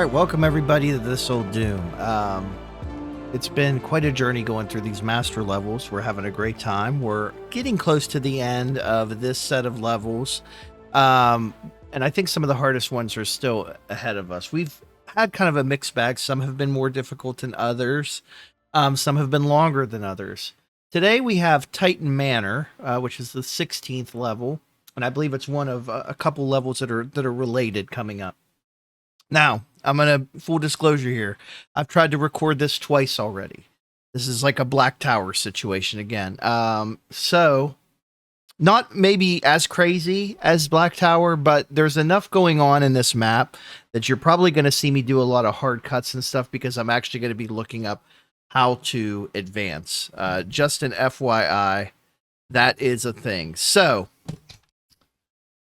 All right, welcome everybody to This Old Doom. It's been quite a journey going through these master levels. We're having a great time. We're getting close to the end of this set of levels. And I think some of the hardest ones are still ahead of us. We've had kind of a mixed bag. Some have been more difficult than others. Some have been longer than others. Today we have Titan Manor, which is the 16th level. And I believe it's one of a couple levels that are related coming up. Now, I'm going to, full disclosure here, I've tried to record this twice already. This is like a Black Tower situation again. So, not maybe as crazy as Black Tower, but there's enough going on in this map that you're probably going to see me do a lot of hard cuts and stuff because I'm actually going to be looking up how to advance. Just an FYI, that is a thing. So,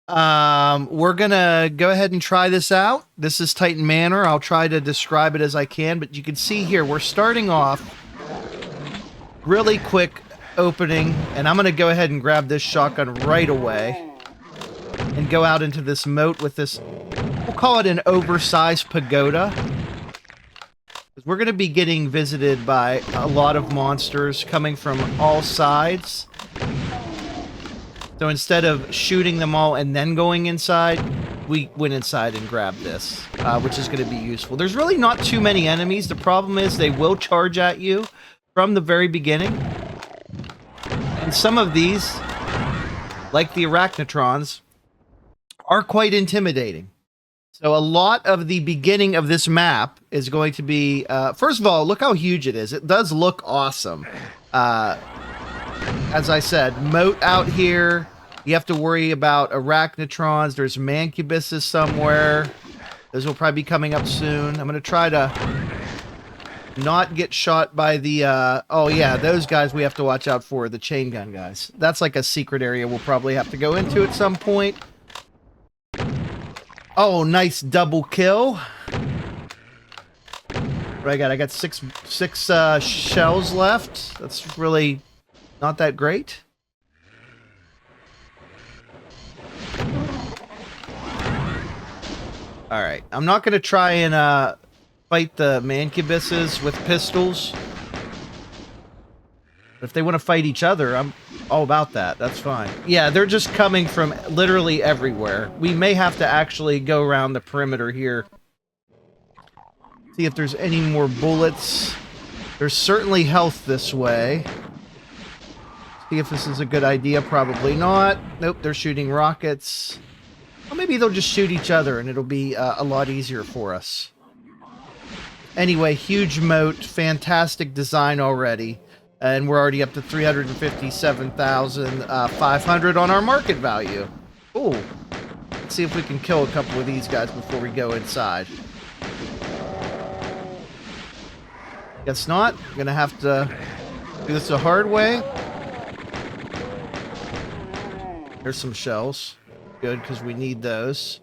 we're gonna go ahead and try this out. This is Titan Manor. I'll try to describe it as I can, but you can see here we're starting off really quick opening, and I'm gonna go ahead and grab this shotgun right away and go out into this moat with this, we'll call it an oversized pagoda. We're gonna be getting visited by a lot of monsters coming from all sides. So instead of shooting them all and then going inside, we went inside and grabbed this, which is going to be useful. There's really not too many enemies. The problem is they will charge at you from the very beginning. And some of these, like the arachnotrons, are quite intimidating. So a lot of the beginning of this map is going to be, first of all, look how huge it is. It does look awesome. As I said, moat out here. You have to worry about arachnotrons. There's mancubuses somewhere. Those will probably be coming up soon. I'm going to try to not get shot by the... oh, yeah, those guys we have to watch out for, the chain gun guys. That's like a secret area we'll probably have to go into at some point. Oh, nice double kill. What I got? I got six shells left. That's really... not that great. Alright, I'm not going to try and fight the mancubuses with pistols. But if they want to fight each other, I'm all about that. That's fine. Yeah, they're just coming from literally everywhere. We may have to actually go around the perimeter here. See if there's any more bullets. There's certainly health this way. See if this is a good idea. Probably not. Nope, they're shooting rockets. Well, maybe they'll just shoot each other and it'll be a lot easier for us. Anyway, huge moat. Fantastic design already. And we're already up to 357,500 on our market value. Ooh. Let's see if we can kill a couple of these guys before we go inside. Guess not. I'm going to have to do this the hard way. There's some shells. Good, because we need those.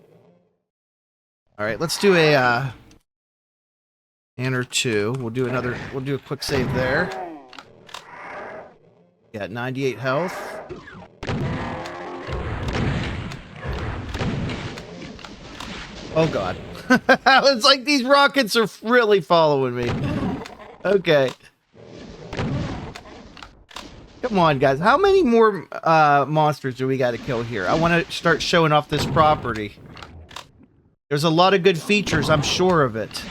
Alright, let's do a Manor 2. We'll do a quick save there. Got 98 health. Oh god. It's like these rockets are really following me. Okay. Come on, guys. How many more monsters do we got to kill here? I want to start showing off this property. There's a lot of good features, I'm sure of it.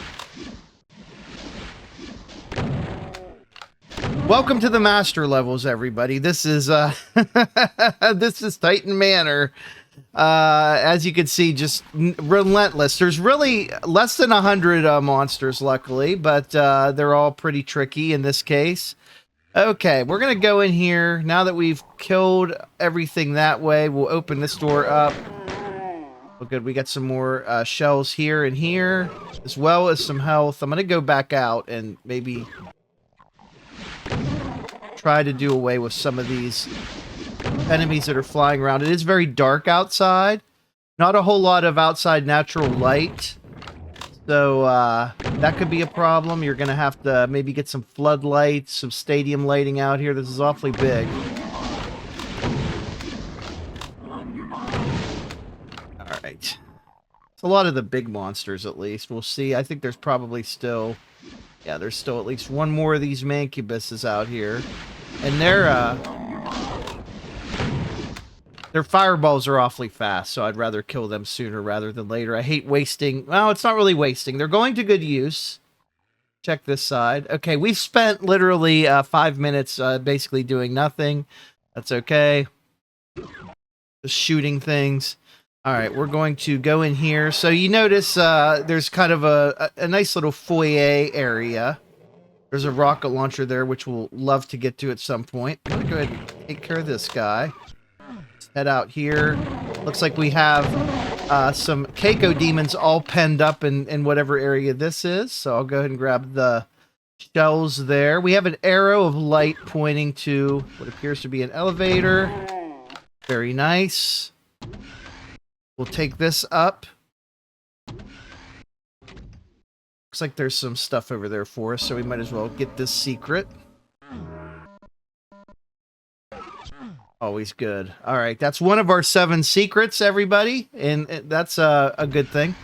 Welcome to the master levels, everybody. This is this is Titan Manor. As you can see, just relentless. There's really less than 100 monsters, luckily, but they're all pretty tricky in this case. Okay, we're going to go in here. Now that we've killed everything that way, we'll open this door up. Oh, good. We got some more shells here and here, as well as some health. I'm going to go back out and maybe try to do away with some of these enemies that are flying around. It is very dark outside. Not a whole lot of outside natural light. So, that could be a problem. You're going to have to maybe get some floodlights, some stadium lighting out here. This is awfully big. Alright. It's a lot of the big monsters, at least. We'll see. I think there's probably still... Yeah, there's still at least one more of these mancubuses out here. And their fireballs are awfully fast, so I'd rather kill them sooner rather than later. I hate wasting... Well, it's not really wasting. They're going to good use. Check this side. Okay, we've spent literally 5 minutes basically doing nothing. That's okay. Just shooting things. All right, we're going to go in here. So you notice there's kind of a nice little foyer area. There's a rocket launcher there, which we'll love to get to at some point. I'm going to go ahead and take care of this guy. Let's head out here. Looks like we have some Keiko demons all penned up in whatever area this is. So I'll go ahead and grab the shells there. We have an arrow of light pointing to what appears to be an elevator. Very nice. We'll take this up. Looks like there's some stuff over there for us, so we might as well get this secret. Always good. All right, that's one of our 7 secrets, everybody, and that's a good thing.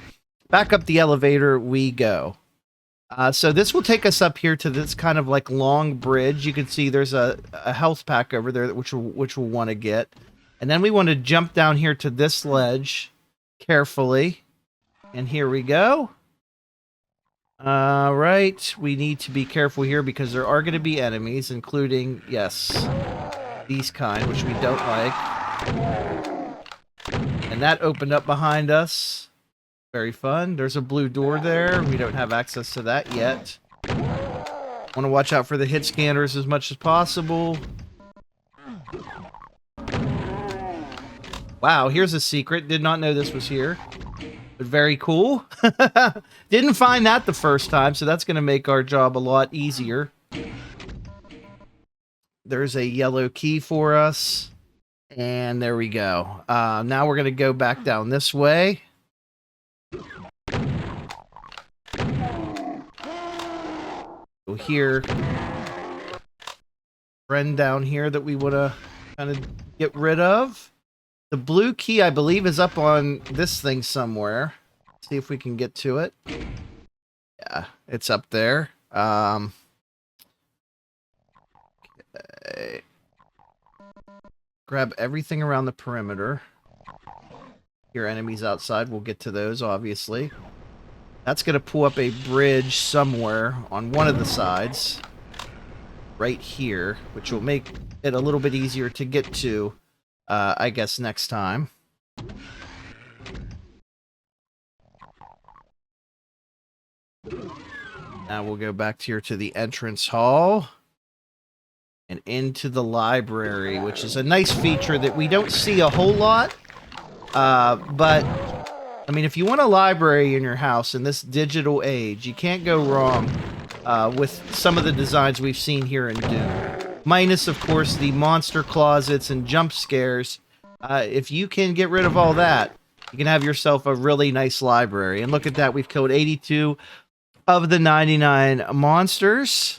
Back up the elevator we go. So this will take us up here to this kind of like long bridge. You can see there's a health pack over there, which we'll want to get. And then we want to jump down here to this ledge carefully. And here we go. All right. We need to be careful here because there are going to be enemies, including, yes, these kind, which we don't like. And that opened up behind us. Very fun. There's a blue door there. We don't have access to that yet. Want to watch out for the hit scanners as much as possible. Wow, here's a secret. Did not know this was here. But very cool. Didn't find that the first time, so that's going to make our job a lot easier. There's a yellow key for us. And there we go. Now we're going to go back down this way. Go here. Friend down here that we want to kind of get rid of. The blue key, I believe, is up on this thing somewhere. Let's see if we can get to it. Yeah, it's up there. Okay. Grab everything around the perimeter. Here, enemies outside. We'll get to those, obviously. That's going to pull up a bridge somewhere on one of the sides. Right here, which will make it a little bit easier to get to. I guess next time. Now we'll go back here to the entrance hall. And into the library, which is a nice feature that we don't see a whole lot. But, I mean, if you want a library in your house in this digital age, you can't go wrong with some of the designs we've seen here in Doom. Minus, of course, the monster closets and jump scares. If you can get rid of all that, you can have yourself a really nice library. And look at that, we've killed 82 of the 99 monsters.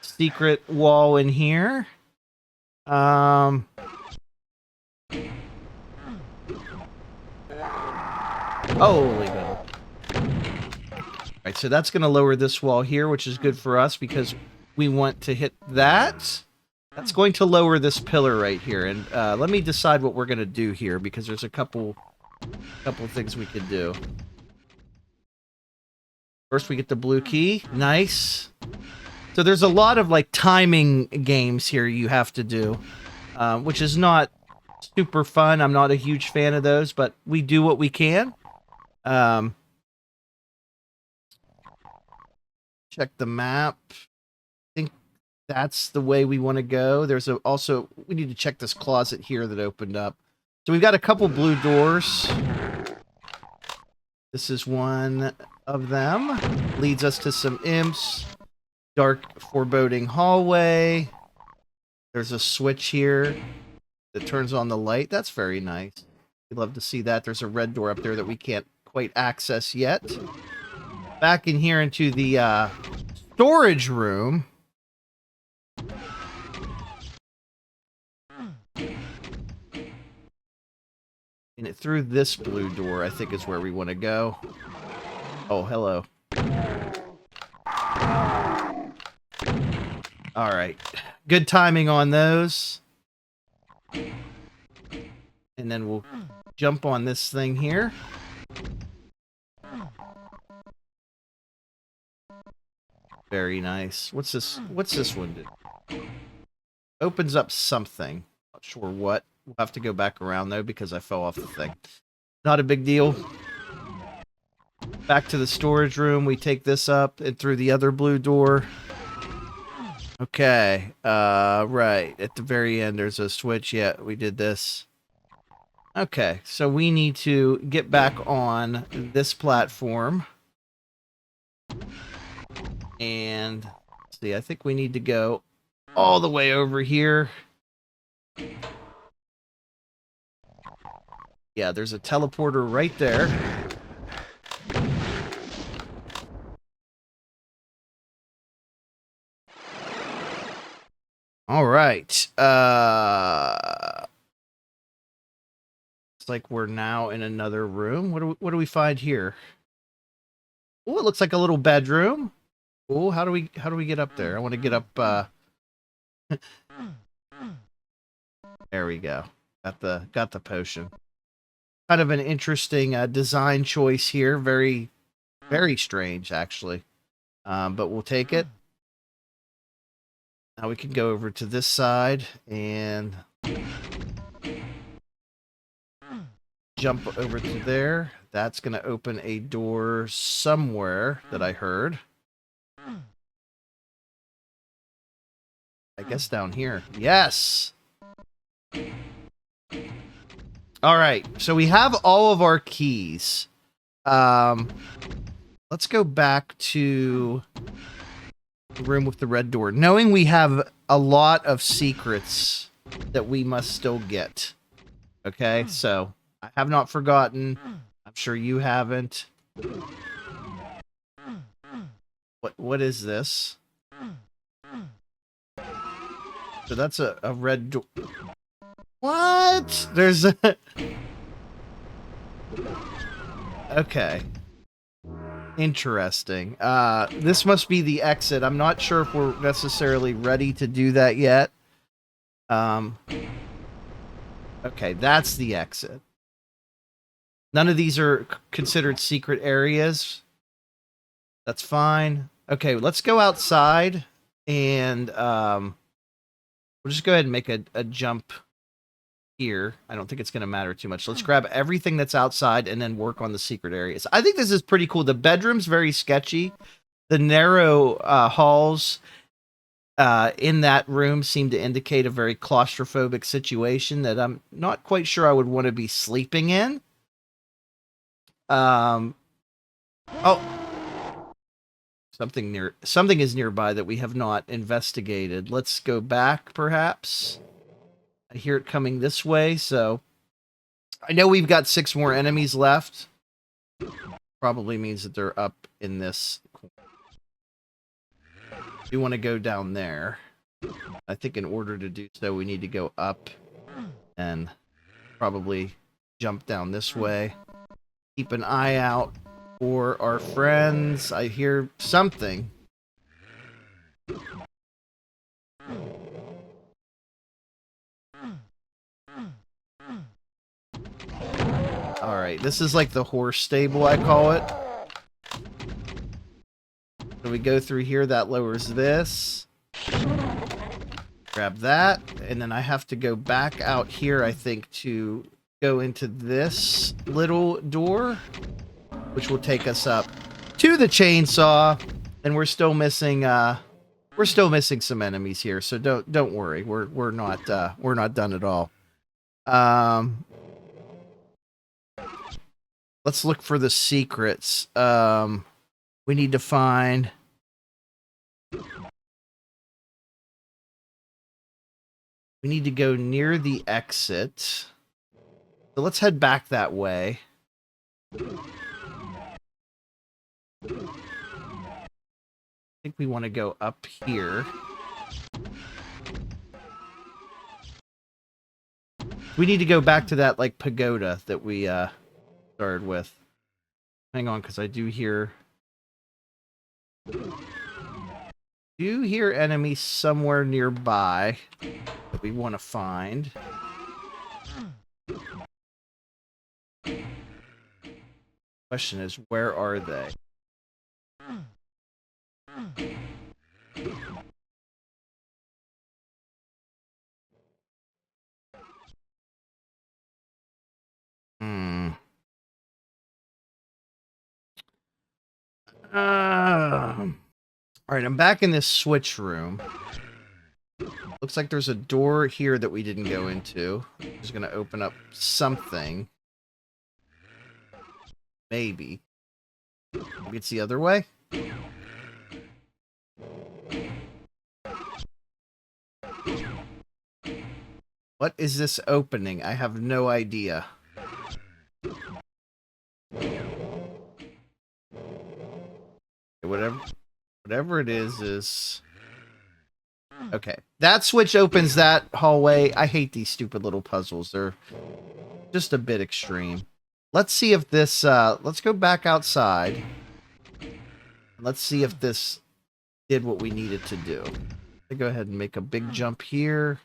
Secret wall in here. Holy God. Alright, so that's going to lower this wall here, which is good for us because we want to hit that. That's going to lower this pillar right here. And let me decide what we're going to do here because there's a couple things we could do. First, we get the blue key. Nice. So there's a lot of like timing games here you have to do, which is not super fun. I'm not a huge fan of those, but we do what we can. Check the map. I think that's the way we want to go. There's also, we need to check this closet here that opened up. So we've got a couple blue doors. This is one of them. Leads us to some imps. Dark, foreboding hallway. There's a switch here that turns on the light. That's very nice. We'd love to see that. There's a red door up there that we can't quite access yet. Back in here into the storage room. In And through this blue door, I think, is where we want to go. Oh, hello. All right. Good timing on those. And then we'll jump on this thing here. Very nice. What's this? What's this one do? Opens up something. Not sure what. We'll have to go back around, though, because I fell off the thing. Not a big deal. Back to the storage room. We take this up and through the other blue door. Okay. Right. At the very end, there's a switch. Yeah, we did this. Okay. So we need to get back on this platform. And let's see, I think we need to go all the way over here. Yeah, there's a teleporter right there. All right. It's like we're now in another room. What do we find here? Oh, it looks like a little bedroom. Oh, how do we get up there? I want to get up. There we go. Got the potion. Kind of an interesting design choice here. Very, very strange, actually. But we'll take it. Now we can go over to this side and jump over to there. That's going to open a door somewhere that I heard. I guess down here. Yes! Alright, so we have all of our keys. Let's go back to the room with the red door. Knowing we have a lot of secrets that we must still get. Okay, so I have not forgotten. I'm sure you haven't. What is this? So that's a red door. What? There's a... Okay. Interesting. This must be the exit. I'm not sure if we're necessarily ready to do that yet. Okay, that's the exit. None of these are considered secret areas. That's fine. Okay, let's go outside and we'll just go ahead and make a jump here. I don't think it's going to matter too much. Let's grab everything that's outside and then work on the secret areas. I think this is pretty cool. The bedroom's very sketchy. The narrow halls in that room seem to indicate a very claustrophobic situation that I'm not quite sure I would want to be sleeping in. Oh, something is nearby that we have not investigated. Let's go back, perhaps. I hear it coming this way, so I know we've got 6 more enemies left. Probably means that they're up in this corner. We want to go down there. I think in order to do so, we need to go up and probably jump down this way. Keep an eye out for our friends. I hear something. Alright, this is like the horse stable, I call it. So we go through here, that lowers this. Grab that, and then I have to go back out here, I think, to go into this little door, which will take us up to the chainsaw, and we're still missing some enemies here, so don't worry. We're not done at all. Let's look for the secrets. We need to find... We need to go near the exit. So let's head back that way. I think we want to go up here. We need to go back to that, like, pagoda that we started with. Hang on, because I do hear enemies somewhere nearby that we want to find. Question is, where are they? All right, I'm back in this switch room. Looks like there's a door here that we didn't go into. It's going to open up something. Maybe. Maybe it's the other way? What is this opening? I have no idea. Whatever it is... Okay. That switch opens that hallway. I hate these stupid little puzzles. They're just a bit extreme. Let's see if this... let's go back outside. Let's see if this did what we needed to do. Let's go ahead and make a big jump here.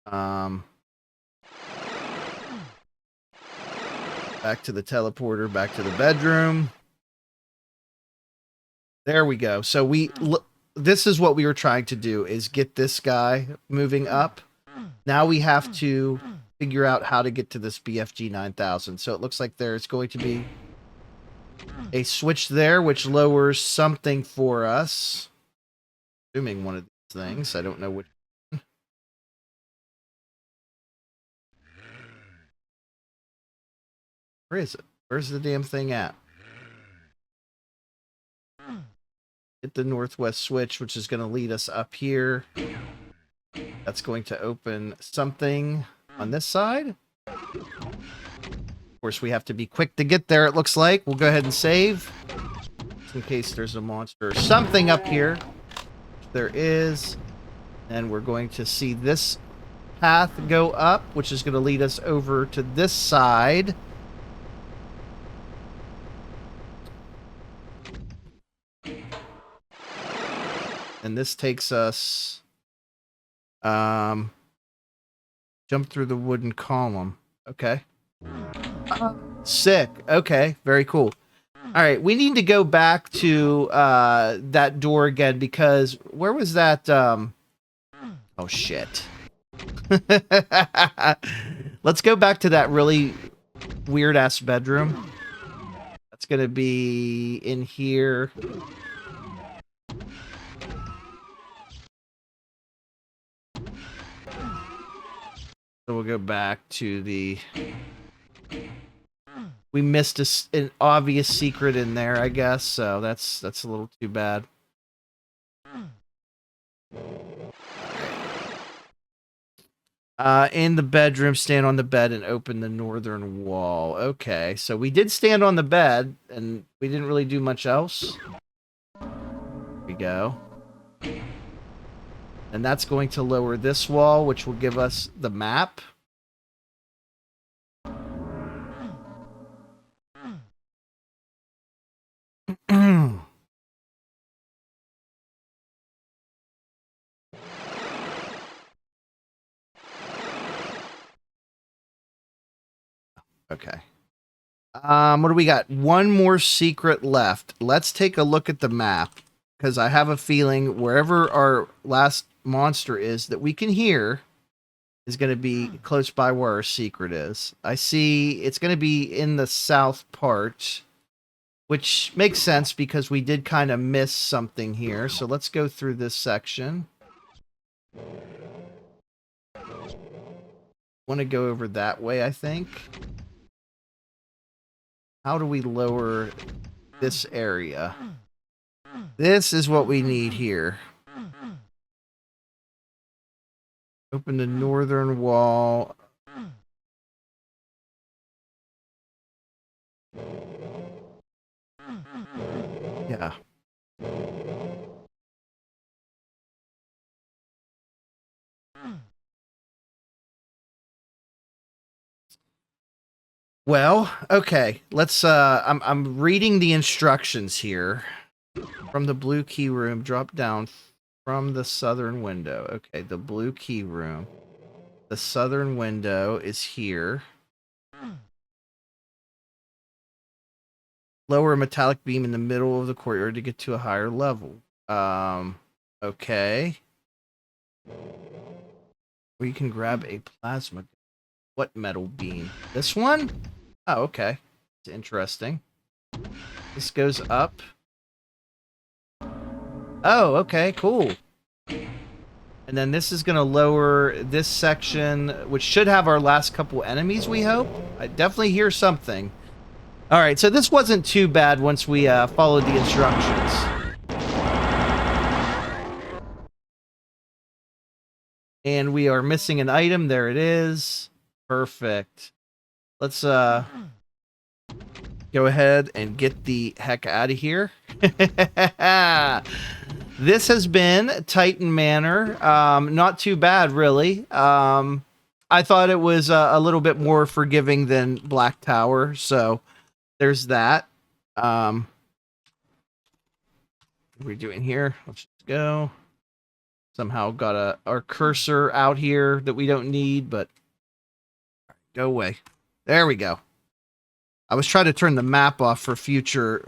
Back to the teleporter, back to the bedroom. There we go. So this is what we were trying to do, is get this guy moving up. Now we have to figure out how to get to this BFG 9000. So it looks like there's going to be a switch there, which lowers something for us. Assuming one of these things. I don't know which. Where is it? Where's the damn thing at? Hit the northwest switch, which is going to lead us up here. That's going to open something on this side. Of course, we have to be quick to get there, it looks like. We'll go ahead and save. Just in case there's a monster or something up here. There is. And we're going to see this path go up, which is going to lead us over to this side. And this takes us... jump through the wooden column. Okay. Sick. Okay, very cool. All right, we need to go back to that door again, because where was that? Oh, shit. Let's go back to that really weird-ass bedroom. That's going to be in here. So we'll go back to the... We missed an obvious secret in there, I guess, so that's a little too bad. In the bedroom, stand on the bed and open the northern wall. Okay, so we did stand on the bed, and we didn't really do much else. There we go. And that's going to lower this wall, which will give us the map. Okay. What do we got? One more secret left. Let's take a look at the map, because I have a feeling wherever our last monster is that we can hear is going to be close by where our secret is. I see it's going to be in the south part, which makes sense because we did kind of miss something here. So let's go through this section. Want to go over that way, I think. How do we lower this area? This is what we need here. Open the northern wall. Yeah. Well, okay. Let's I'm reading the instructions here. From the blue key room, drop down from the southern window. Okay, the blue key room. The southern window is here. Lower a metallic beam in the middle of the courtyard to get to a higher level. Okay. Or you can grab a plasma. What metal beam? This one? Oh, okay. It's interesting. This goes up. Oh, okay, cool. And then this is going to lower this section, which should have our last couple enemies, we hope. I definitely hear something. All right, so this wasn't too bad once we followed the instructions. And we are missing an item. There it is. Perfect. Let's go ahead and get the heck out of here. This has been Titan Manor. Not too bad, really. I thought it was a little bit more forgiving than Black Tower, so there's that. What are we doing here? Let's just go. Somehow got our cursor out here that we don't need, but go away. There we go. I was trying to turn the map off for future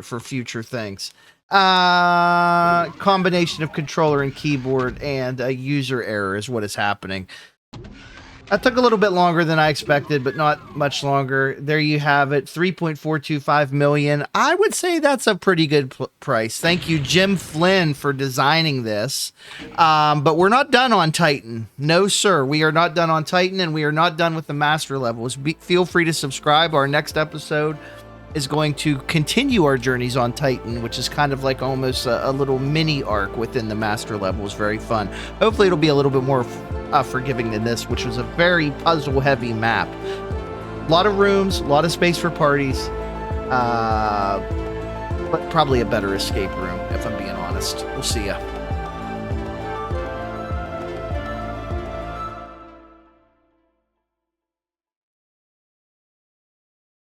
things. Combination of controller and keyboard and a user error is what is happening. That took a little bit longer than I expected, but not much longer. There you have it, 3.425 million. I would say that's a pretty good price. Thank you, Jim Flynn, for designing this. But we're not done on Titan. No, sir. We are not done on Titan, and we are not done with the master levels. Feel free to subscribe. Our next episode is going to continue our journeys on Titan, which is kind of like almost a little mini arc within the master levels. Very fun. Hopefully it'll be a little bit more forgiving than this, which was a very puzzle heavy map. A lot of rooms, a lot of space for parties, but probably a better escape room, if I'm being honest. We'll see ya.